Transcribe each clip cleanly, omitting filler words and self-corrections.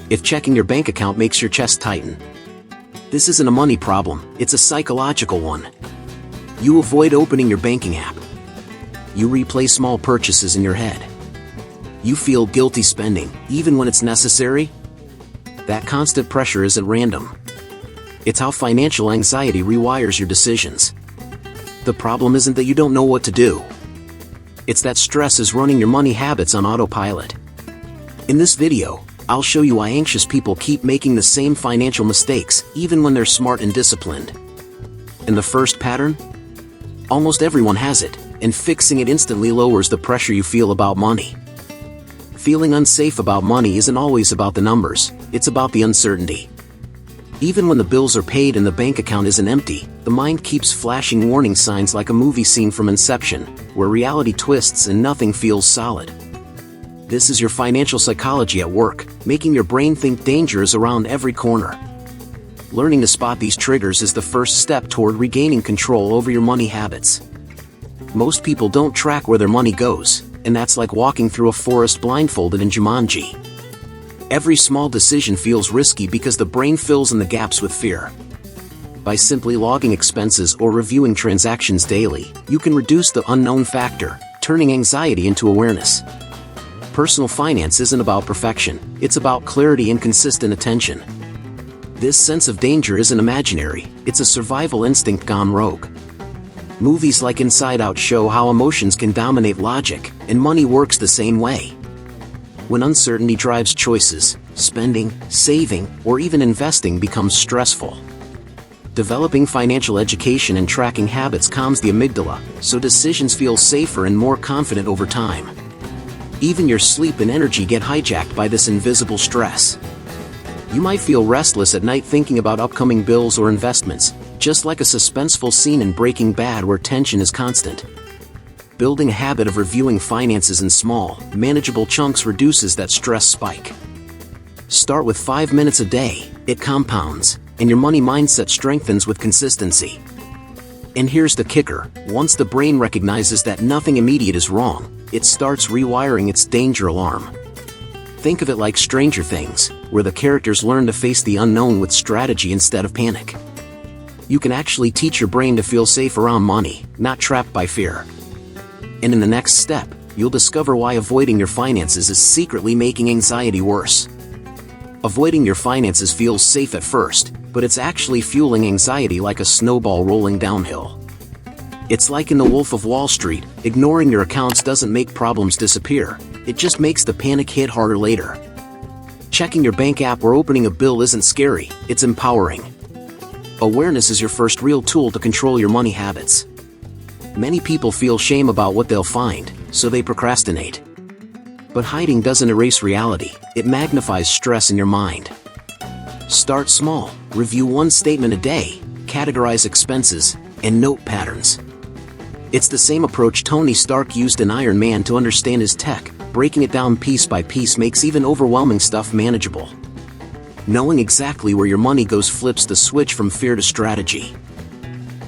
if checking your bank account makes your chest tighten. This isn't a money problem, it's a psychological one. You avoid opening your banking app. You replay small purchases in your head. You feel guilty spending, even when it's necessary. That constant pressure isn't random. It's how financial anxiety rewires your decisions. The problem isn't that you don't know what to do. It's that stress is running your money habits on autopilot. In this video, I'll show you why anxious people keep making the same financial mistakes, even when they're smart and disciplined. And the first pattern? Almost everyone has it, and fixing it instantly lowers the pressure you feel about money. Feeling unsafe about money isn't always about the numbers, it's about the uncertainty. Even when the bills are paid and the bank account isn't empty, the mind keeps flashing warning signs like a movie scene from Inception, where reality twists and nothing feels solid. This is your financial psychology at work, making your brain think danger is around every corner. Learning to spot these triggers is the first step toward regaining control over your money habits. Most people don't track where their money goes, and that's like walking through a forest blindfolded in Jumanji. Every small decision feels risky because the brain fills in the gaps with fear. By simply logging expenses or reviewing transactions daily, you can reduce the unknown factor, turning anxiety into awareness. Personal finance isn't about perfection, it's about clarity and consistent attention. This sense of danger isn't imaginary, it's a survival instinct gone rogue. Movies like Inside Out show how emotions can dominate logic, and money works the same way. When uncertainty drives choices, spending, saving, or even investing becomes stressful. Developing financial education and tracking habits calms the amygdala, so decisions feel safer and more confident over time. Even your sleep and energy get hijacked by this invisible stress. You might feel restless at night thinking about upcoming bills or investments, just like a suspenseful scene in Breaking Bad where tension is constant. Building a habit of reviewing finances in small, manageable chunks reduces that stress spike. Start with 5 minutes a day, it compounds, and your money mindset strengthens with consistency. And here's the kicker, once the brain recognizes that nothing immediate is wrong, it starts rewiring its danger alarm. Think of it like Stranger Things, where the characters learn to face the unknown with strategy instead of panic. You can actually teach your brain to feel safe around money, not trapped by fear. And in the next step, you'll discover why avoiding your finances is secretly making anxiety worse. Avoiding your finances feels safe at first, but it's actually fueling anxiety like a snowball rolling downhill. It's like in The Wolf of Wall Street, ignoring your accounts doesn't make problems disappear, it just makes the panic hit harder later. Checking your bank app or opening a bill isn't scary, it's empowering. Awareness is your first real tool to control your money habits. Many people feel shame about what they'll find, so they procrastinate. But hiding doesn't erase reality, it magnifies stress in your mind. Start small, review one statement a day, categorize expenses, and note patterns. It's the same approach Tony Stark used in Iron Man to understand his tech. Breaking it down piece by piece makes even overwhelming stuff manageable. Knowing exactly where your money goes flips the switch from fear to strategy.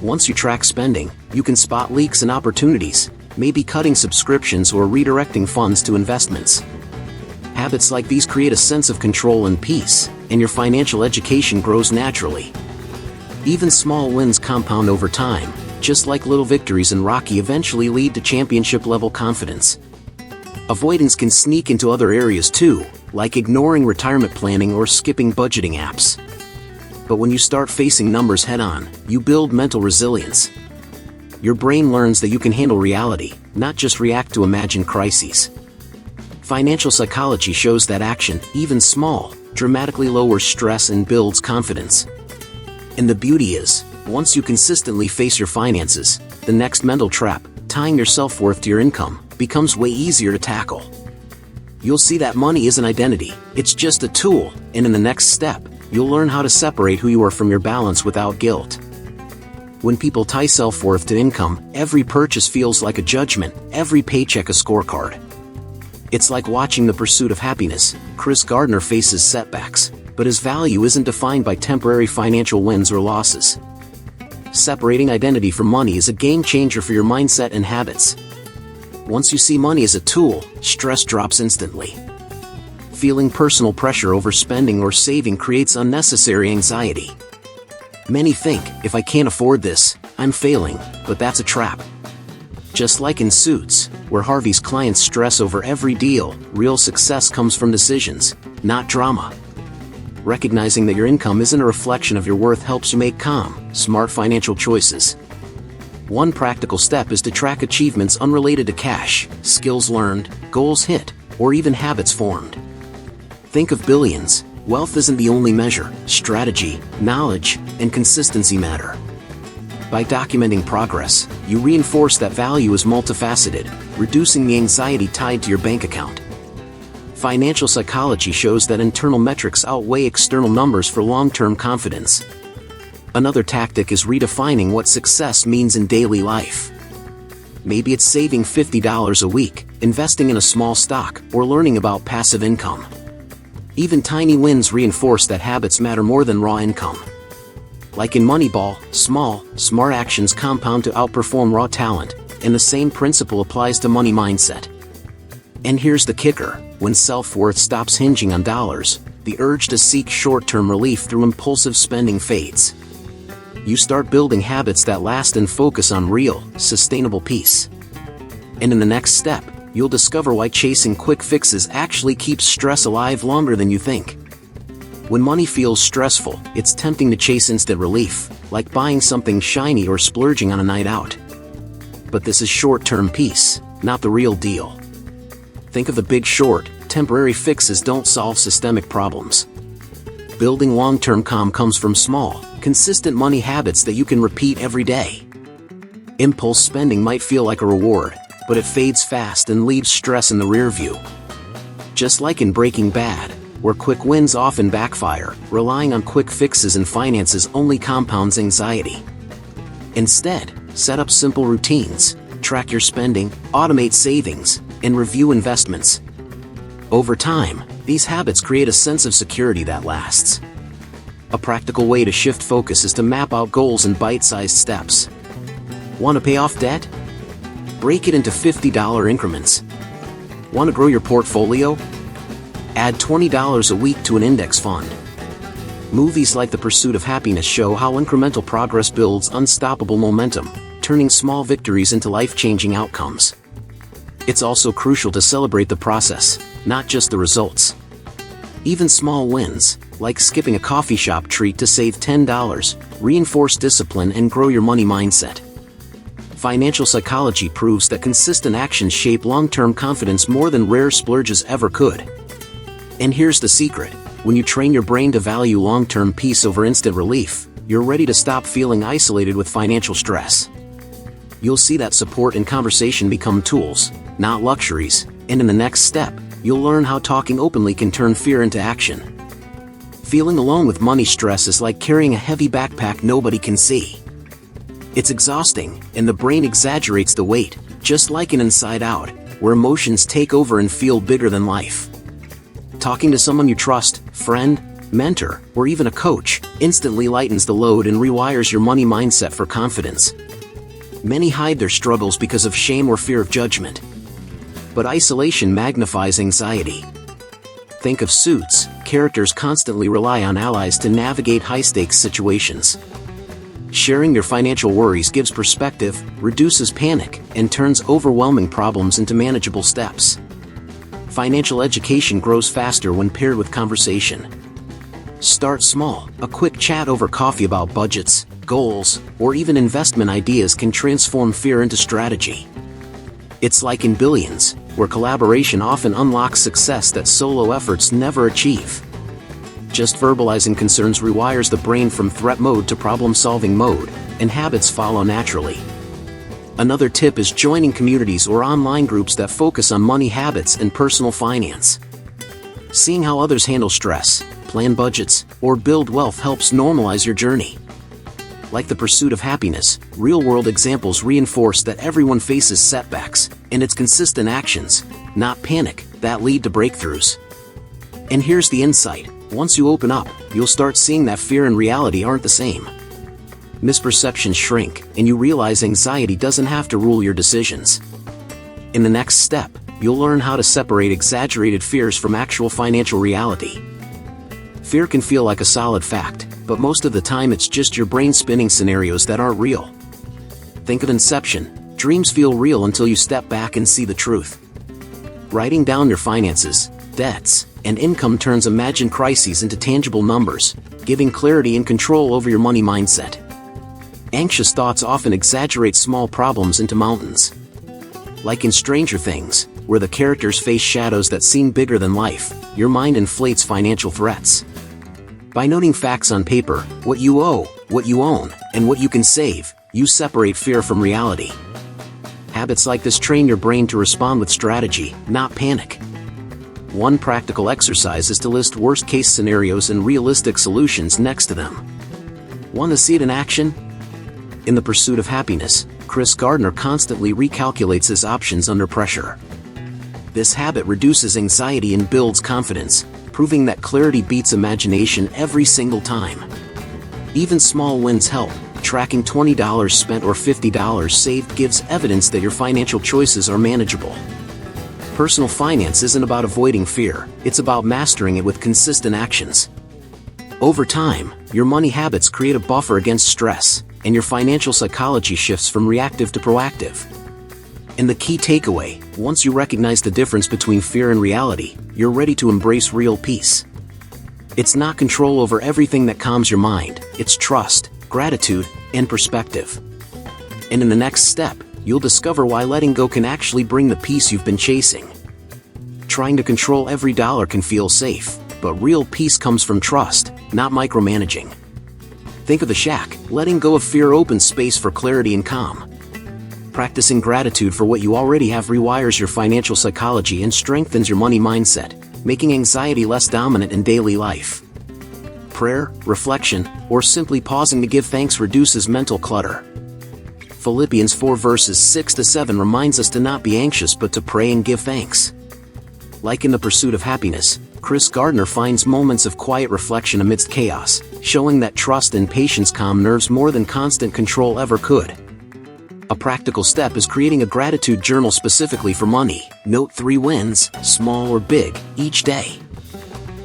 Once you track spending, you can spot leaks and opportunities, maybe cutting subscriptions or redirecting funds to investments. Habits like these create a sense of control and peace, and your financial education grows naturally. Even small wins compound over time, just like little victories in Rocky eventually lead to championship-level confidence. Avoidance can sneak into other areas too, like ignoring retirement planning or skipping budgeting apps. But when you start facing numbers head-on, you build mental resilience. Your brain learns that you can handle reality, not just react to imagined crises. Financial psychology shows that action, even small, dramatically lowers stress and builds confidence. And the beauty is, once you consistently face your finances, the next mental trap, tying your self-worth to your income, becomes way easier to tackle. You'll see that money isn't identity, it's just a tool, and in the next step, you'll learn how to separate who you are from your balance without guilt. When people tie self-worth to income, every purchase feels like a judgment, every paycheck a scorecard. It's like watching The Pursuit of Happiness. Chris Gardner faces setbacks, but his value isn't defined by temporary financial wins or losses. Separating identity from money is a game changer for your mindset and habits. Once you see money as a tool, stress drops instantly. Feeling personal pressure over spending or saving creates unnecessary anxiety. Many think, if I can't afford this, I'm failing, but that's a trap. Just like in Suits, where Harvey's clients stress over every deal, real success comes from decisions, not drama. Recognizing that your income isn't a reflection of your worth helps you make calm, smart financial choices. One practical step is to track achievements unrelated to cash, skills learned, goals hit, or even habits formed. Think of billions. Wealth isn't the only measure. Strategy, knowledge, and consistency matter. By documenting progress, you reinforce that value is multifaceted, reducing the anxiety tied to your bank account. Financial psychology shows that internal metrics outweigh external numbers for long-term confidence. Another tactic is redefining what success means in daily life. Maybe it's saving $50 a week, investing in a small stock, or learning about passive income. Even tiny wins reinforce that habits matter more than raw income. Like in Moneyball, small, smart actions compound to outperform raw talent, and the same principle applies to money mindset. And here's the kicker: when self-worth stops hinging on dollars, the urge to seek short-term relief through impulsive spending fades. You start building habits that last and focus on real, sustainable peace. And in the next step, you'll discover why chasing quick fixes actually keeps stress alive longer than you think. When money feels stressful, it's tempting to chase instant relief, like buying something shiny or splurging on a night out. But this is short-term peace, not the real deal. Think of The Big Short: temporary fixes don't solve systemic problems. Building long-term calm comes from small, consistent money habits that you can repeat every day. Impulse spending might feel like a reward, but it fades fast and leaves stress in the rear view. Just like in Breaking Bad, where quick wins often backfire, relying on quick fixes in finances only compounds anxiety. Instead, set up simple routines, track your spending, automate savings, and review investments. Over time, these habits create a sense of security that lasts. A practical way to shift focus is to map out goals in bite-sized steps. Want to pay off debt? Break it into $50 increments. Want to grow your portfolio? Add $20 a week to an index fund. Movies like The Pursuit of Happiness show how incremental progress builds unstoppable momentum, turning small victories into life-changing outcomes. It's also crucial to celebrate the process, not just the results. Even small wins, like skipping a coffee shop treat to save $10, reinforce discipline and grow your money mindset. Financial psychology proves that consistent actions shape long-term confidence more than rare splurges ever could. And here's the secret: when you train your brain to value long-term peace over instant relief, you're ready to stop feeling isolated with financial stress. You'll see that support and conversation become tools, not luxuries, and in the next step, you'll learn how talking openly can turn fear into action. Feeling alone with money stress is like carrying a heavy backpack nobody can see. It's exhausting, and the brain exaggerates the weight, just like in Inside Out, where emotions take over and feel bigger than life. Talking to someone you trust, friend, mentor, or even a coach, instantly lightens the load and rewires your money mindset for confidence. Many hide their struggles because of shame or fear of judgment. But isolation magnifies anxiety. Think of Suits: characters constantly rely on allies to navigate high-stakes situations. Sharing your financial worries gives perspective, reduces panic, and turns overwhelming problems into manageable steps. Financial education grows faster when paired with conversation. Start small. A quick chat over coffee about budgets, goals, or even investment ideas can transform fear into strategy. It's like in Billions, where collaboration often unlocks success that solo efforts never achieve. Just verbalizing concerns rewires the brain from threat mode to problem-solving mode, and habits follow naturally. Another tip is joining communities or online groups that focus on money habits and personal finance. Seeing how others handle stress, plan budgets, or build wealth helps normalize your journey. Like The Pursuit of Happiness, real-world examples reinforce that everyone faces setbacks, and it's consistent actions, not panic, that lead to breakthroughs. And here's the insight: once you open up, you'll start seeing that fear and reality aren't the same. Misperceptions shrink, and you realize anxiety doesn't have to rule your decisions. In the next step, you'll learn how to separate exaggerated fears from actual financial reality. Fear can feel like a solid fact, but most of the time it's just your brain spinning scenarios that aren't real. Think of Inception. Dreams feel real until you step back and see the truth. Writing down your finances, debts, and income turns imagined crises into tangible numbers, giving clarity and control over your money mindset. Anxious thoughts often exaggerate small problems into mountains. Like in Stranger Things, where the characters face shadows that seem bigger than life, your mind inflates financial threats. By noting facts on paper, what you owe, what you own, and what you can save, you separate fear from reality. Habits like this train your brain to respond with strategy, not panic. One practical exercise is to list worst-case scenarios and realistic solutions next to them. Want to see it in action? In The Pursuit of Happiness, Chris Gardner constantly recalculates his options under pressure. This habit reduces anxiety and builds confidence, proving that clarity beats imagination every single time. Even small wins help. Tracking $20 spent or $50 saved gives evidence that your financial choices are manageable. Personal finance isn't about avoiding fear, it's about mastering it with consistent actions. Over time, your money habits create a buffer against stress, and your financial psychology shifts from reactive to proactive. And the key takeaway, once you recognize the difference between fear and reality, you're ready to embrace real peace. It's not control over everything that calms your mind, it's trust, gratitude, and perspective. And in the next step, you'll discover why letting go can actually bring the peace you've been chasing. Trying to control every dollar can feel safe, but real peace comes from trust, not micromanaging. Think of the shack. Letting go of fear opens space for clarity and calm. Practicing gratitude for what you already have rewires your financial psychology and strengthens your money mindset, making anxiety less dominant in daily life. Prayer, reflection, or simply pausing to give thanks reduces mental clutter. Philippians 4 verses 6-7 reminds us to not be anxious but to pray and give thanks. Like in The Pursuit of Happiness, Chris Gardner finds moments of quiet reflection amidst chaos, showing that trust and patience calm nerves more than constant control ever could. A practical step is creating a gratitude journal specifically for money. Note 3 wins, small or big, each day.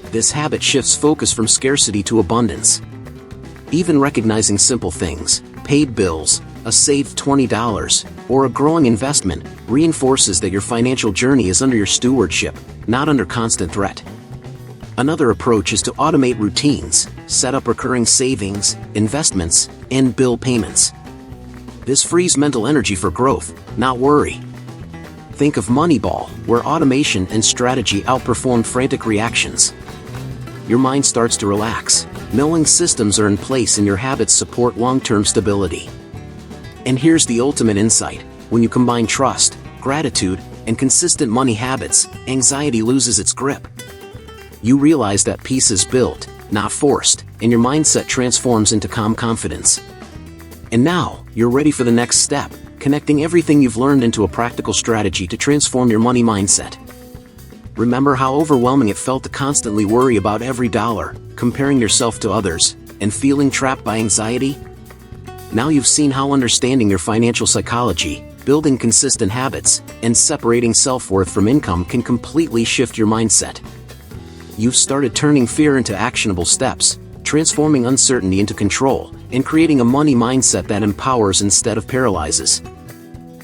This habit shifts focus from scarcity to abundance. Even recognizing simple things, paid bills, a saved $20, or a growing investment, reinforces that your financial journey is under your stewardship, not under constant threat. Another approach is to automate routines, set up recurring savings, investments, and bill payments. This frees mental energy for growth, not worry. Think of Moneyball, where automation and strategy outperform frantic reactions. Your mind starts to relax, knowing systems are in place and your habits support long-term stability. And here's the ultimate insight: when you combine trust, gratitude, and consistent money habits, anxiety loses its grip. You realize that peace is built, not forced, and your mindset transforms into calm confidence. And now, you're ready for the next step, connecting everything you've learned into a practical strategy to transform your money mindset. Remember how overwhelming it felt to constantly worry about every dollar, comparing yourself to others, and feeling trapped by anxiety? Now you've seen how understanding your financial psychology, building consistent habits, and separating self-worth from income can completely shift your mindset. You've started turning fear into actionable steps, transforming uncertainty into control, and creating a money mindset that empowers instead of paralyzes.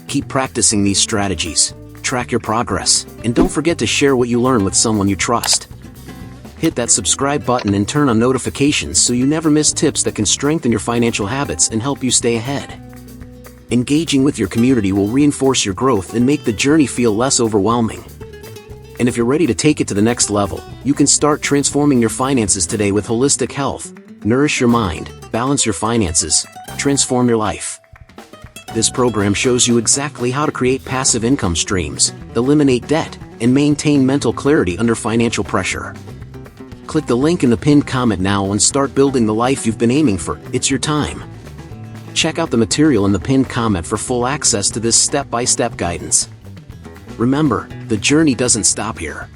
Keep practicing these strategies, track your progress, and don't forget to share what you learn with someone you trust. Hit that subscribe button and turn on notifications so you never miss tips that can strengthen your financial habits and help you stay ahead. Engaging with your community will reinforce your growth and make the journey feel less overwhelming. And if you're ready to take it to the next level, you can start transforming your finances today with Holistic Health. Nourish your mind, balance your finances, transform your life. This program shows you exactly how to create passive income streams, eliminate debt, and maintain mental clarity under financial pressure. Click the link in the pinned comment now and start building the life you've been aiming for. It's your time. Check out the material in the pinned comment for full access to this step-by-step guidance. Remember, the journey doesn't stop here.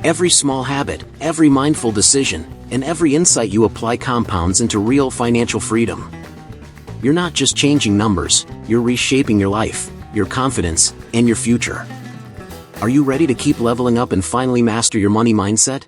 Every small habit, every mindful decision, and every insight you apply compounds into real financial freedom. You're not just changing numbers, you're reshaping your life, your confidence, and your future. Are you ready to keep leveling up and finally master your money mindset?